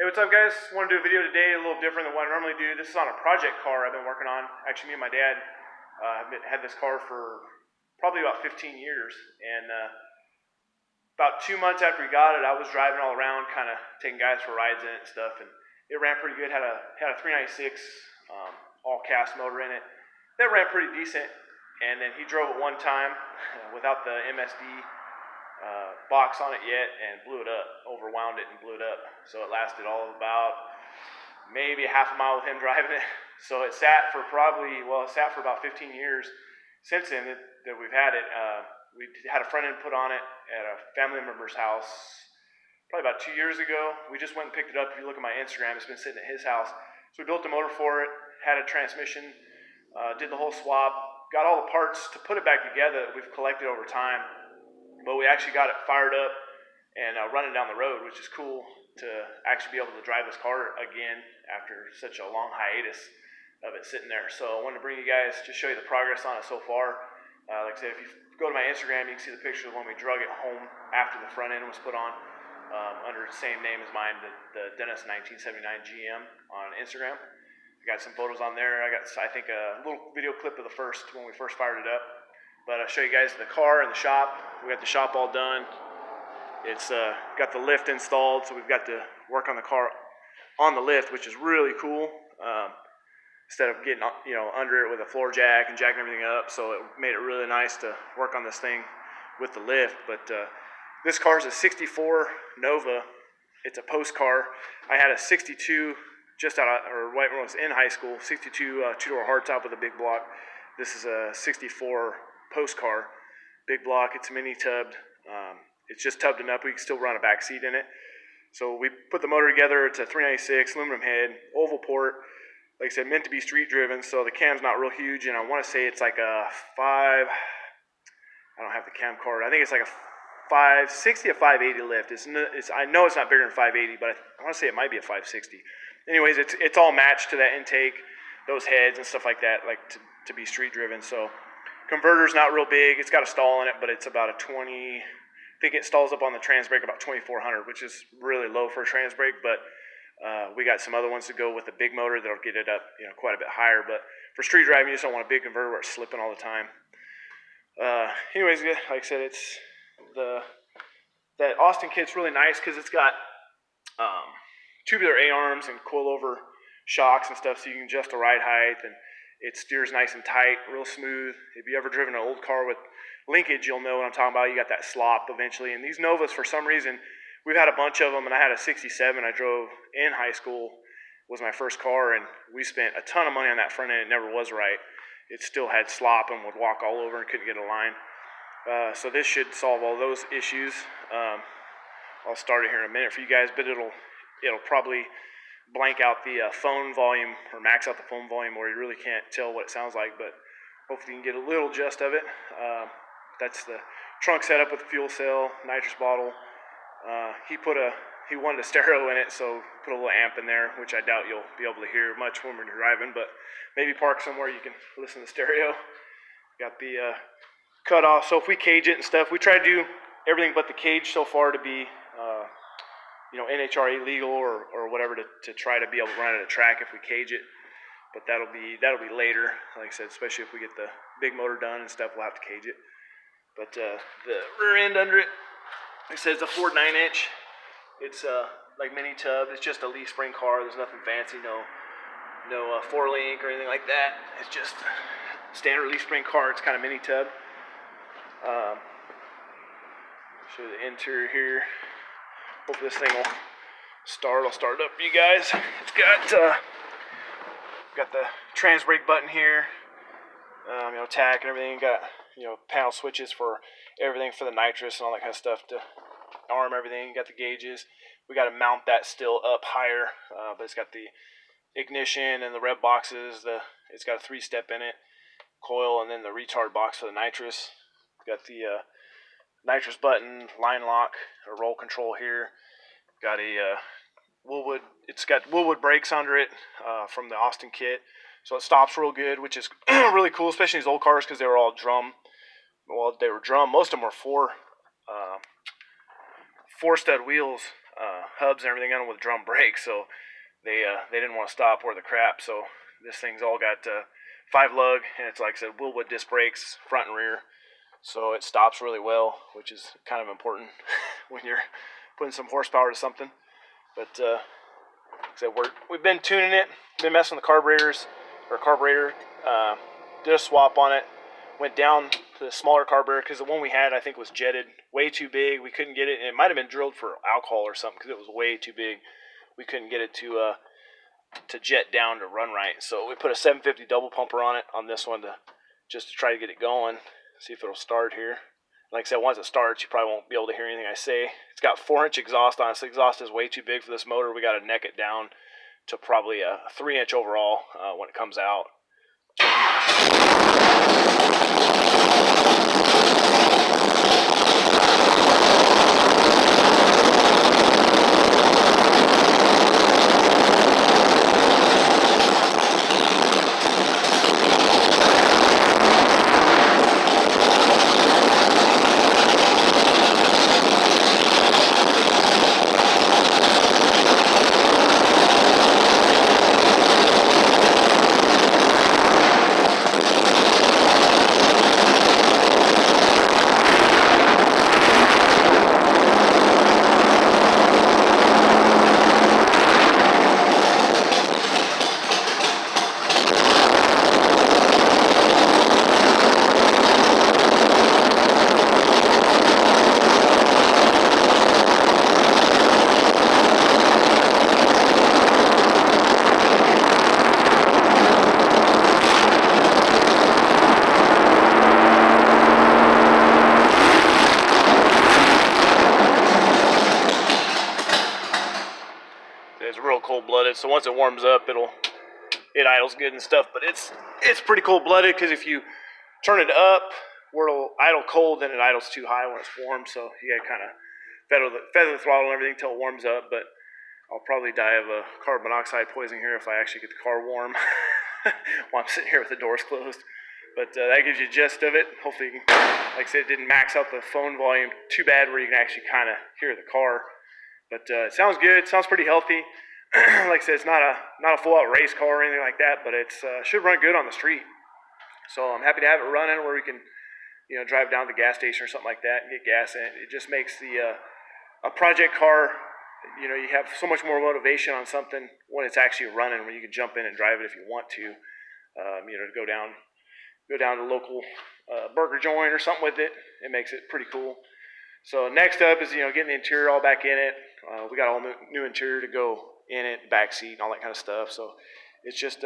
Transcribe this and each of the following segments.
Hey, what's up, guys? Want to do a video today a little different than what I normally do. This is on a project car I've been working on. Actually, me and my dad have had this car for probably about 15 years. And about 2 months after we got it, I was driving all around, kind of taking guys for rides in it and stuff. And it ran pretty good. Had a 396 all cast motor in it. That ran pretty decent. And then he drove it one time without the MSD box on it yet and blew it up, overwound it and blew it up. So it lasted all of about maybe a half a mile with him driving it. So it sat for about 15 years since then that we've had it. We had a front end put on it at a family member's house probably about 2 years ago. We just went and picked it up. If you look at my Instagram, it's been sitting at his house. So we built the motor for it, had a transmission, did the whole swap, got all the parts to put it back together that we've collected over time. But we actually got it fired up and running down the road, which is cool to actually be able to drive this car again after such a long hiatus of it sitting there. So I wanted to bring you guys, just show you the progress on it so far. Like I said, if you go to my Instagram, you can see the picture of when we drug it home after the front end was put on under the same name as mine, the Dennis 1979 GM on Instagram. I got some photos on there. I think, a little video clip of the when we first fired it up. But I'll show you guys the car and the shop. We got the shop all done. It's got the lift installed, so we've got to work on the car on the lift, which is really cool. Instead of getting under it with a floor jack and jacking everything up, so it made it really nice to work on this thing with the lift. But this car is a '64 Nova. It's a post car. I had a '62 right when I was in high school, '62 two-door hardtop with a big block. This is a '64 post car, big block. It's mini tubbed. It's just tubbed enough we can still run a back seat in it. So we put the motor together. It's a 396 aluminum head, oval port. Like I said, meant to be street driven, so the cam's not real huge, and I want to say it's like a I don't have the cam card. I think it's like a 560 or 580 lift. I know it's not bigger than 580, but I want to say it might be a 560. Anyways, it's all matched to that intake, those heads and stuff like that, like to be street driven. So converter's not real big. It's got a stall in it, but it's about a 20. I think it stalls up on the trans brake about 2400, which is really low for a trans brake. But we got some other ones to go with the big motor that'll get it up, quite a bit higher. But for street driving, you just don't want a big converter where it's slipping all the time. Anyways, like I said, that Austin kit's really nice because it's got tubular A-arms and coilover shocks and stuff, so you can adjust the ride height, and it steers nice and tight, real smooth. If you ever driven an old car with linkage, you'll know what I'm talking about. You got that slop eventually. And these Novas, for some reason, we've had a bunch of them, and I had a '67 I drove in high school, was my first car, and we spent a ton of money on that front end. It never was right. It still had slop and would walk all over and couldn't get a line. So this should solve all those issues. I'll start it here in a minute for you guys, but it'll probably blank out the phone volume or max out the phone volume where you really can't tell what it sounds like, but hopefully you can get a little gist of it. That's the trunk setup with the fuel cell, nitrous bottle. He wanted a stereo in it, so put a little amp in there, which I doubt you'll be able to hear much when we're driving, but maybe park somewhere you can listen to stereo. Got the cutoff, so if we cage it and stuff, we try to do everything but the cage so far to be NHRA legal or whatever to try to be able to run it at a track if we cage it. But that'll be later. Like I said, especially if we get the big motor done and stuff, we'll have to cage it. But the rear end under it, like I said, it's a Ford 9-inch. It's like mini tub. It's just a leaf spring car. There's nothing fancy, no 4-link or anything like that. It's just a standard leaf spring car. It's kind of mini tub. Show you the interior here. Hopefully this thing will start. I'll start it up for you guys. It's got the trans brake button here, tack and everything. Got panel switches for everything for the nitrous and all that kind of stuff to arm everything. Got the gauges. We got to mount that still up higher, but it's got the ignition and the rev boxes. It's got a 3-step in it, coil, and then the retard box for the nitrous. Got the nitrous button, line lock, or roll control here. Got a Woolwood. It's got Woolwood brakes under it from the Austin kit, so it stops real good, which is really cool, especially these old cars because they were all drum. Well, they were drum. Most of them were four stud wheels hubs and everything on them with drum brakes, so they didn't want to stop worth the crap. So this thing's all got 5 lug, and it's like I said, Willwood disc brakes, front and rear. So it stops really well, which is kind of important when you're putting some horsepower to something. But like I said, we've been tuning it, been messing with the carburetors, or carburetor. Did a swap on it. Went down to the smaller carburetor because the one we had, I think, was jetted way too big. We couldn't get it, and it might have been drilled for alcohol or something because it was way too big. We couldn't get it to jet down to run right. So we put a 750 double pumper on it on this one just to try to get it going. See if it'll start here. Like I said, once it starts, you probably won't be able to hear anything I say. It's got 4-inch exhaust on it. So the exhaust is way too big for this motor. We got to neck it down to probably a 3-inch overall when it comes out. It's real cold-blooded, so once it warms up, it idles good and stuff. But it's pretty cold-blooded because if you turn it up where it'll idle cold, then it idles too high when it's warm. So you gotta kind of feather the throttle and everything until it warms up. But I'll probably die of a carbon monoxide poisoning here if I actually get the car warm while I'm sitting here with the doors closed. But that gives you a gist of it. Hopefully, you can, like I said, it didn't max out the phone volume too bad where you can actually kind of hear the car. But it sounds good. It sounds pretty healthy. Like I said, it's not a full-out race car or anything like that, but it should run good on the street. So I'm happy to have it running where we can, drive down to the gas station or something like that and get gas in it. It just makes a project car. You have so much more motivation on something when it's actually running, when you can jump in and drive it if you want to. To go down to a local burger joint or something with it. It makes it pretty cool. So next up is getting the interior all back in it. We got all new interior to go in it, back seat, and all that kind of stuff. So it's just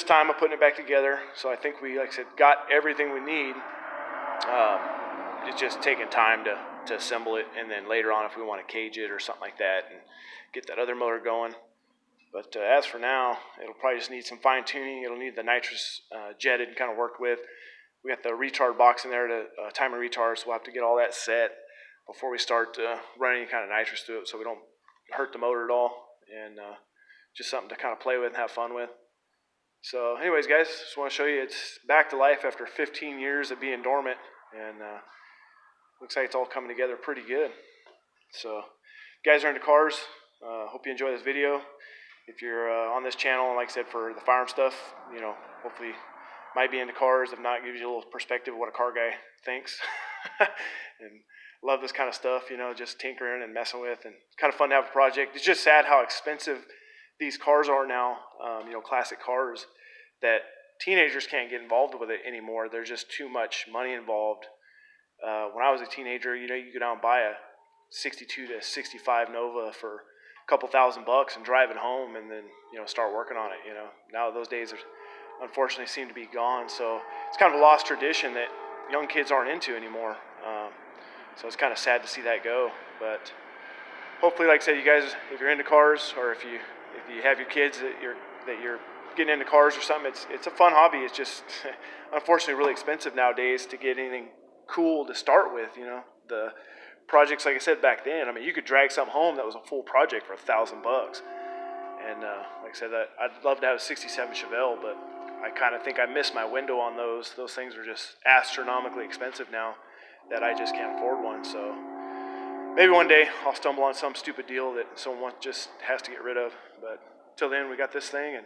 time of putting it back together. So I think we, like I said, got everything we need. It's just taking time to assemble it, and then later on, if we want to cage it or something like that, and get that other motor going. But as for now, it'll probably just need some fine tuning. It'll need the nitrous jetted and kind of worked with. We got the retard box in there to timer retard, so we'll have to get all that set before we start running any kind of nitrous through it, so we don't hurt the motor at all. And just something to kind of play with and have fun with. So anyways, guys, just want to show you it's back to life after 15 years of being dormant, and looks like it's all coming together pretty good. So if you guys are into cars, hope you enjoy this video. If you're on this channel, and like I said, for the firearm stuff, hopefully might be into cars. If not, gives you a little perspective of what a car guy thinks. And love this kind of stuff, just tinkering and messing with, and it's kind of fun to have a project. It's just sad how expensive these cars are now, classic cars, that teenagers can't get involved with it anymore. There's just too much money involved. When I was a teenager, you go down and buy a 62 to 65 Nova for a couple $1,000 and drive it home, and then start working on it. Now those days unfortunately seem to be gone. So it's kind of a lost tradition that young kids aren't into anymore. So it's kind of sad to see that go. But hopefully, like I said, you guys, if you're into cars, or if you have your kids that you're getting into cars or something, it's a fun hobby. It's just unfortunately really expensive nowadays to get anything cool to start with. The projects, like I said back then, you could drag something home that was a full project for $1,000. And like I said, I'd love to have a '67 Chevelle, but I kind of think I missed my window on those. Those things are just astronomically expensive now that I just can't afford one. So maybe one day I'll stumble on some stupid deal that someone just has to get rid of. But till then, we got this thing, and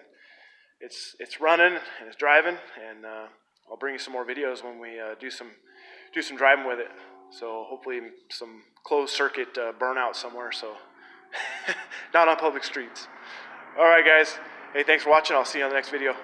it's running and it's driving, and I'll bring you some more videos when we do some driving with it. So hopefully some closed circuit burnout somewhere. So not on public streets. All right, guys. Hey, thanks for watching. I'll see you on the next video.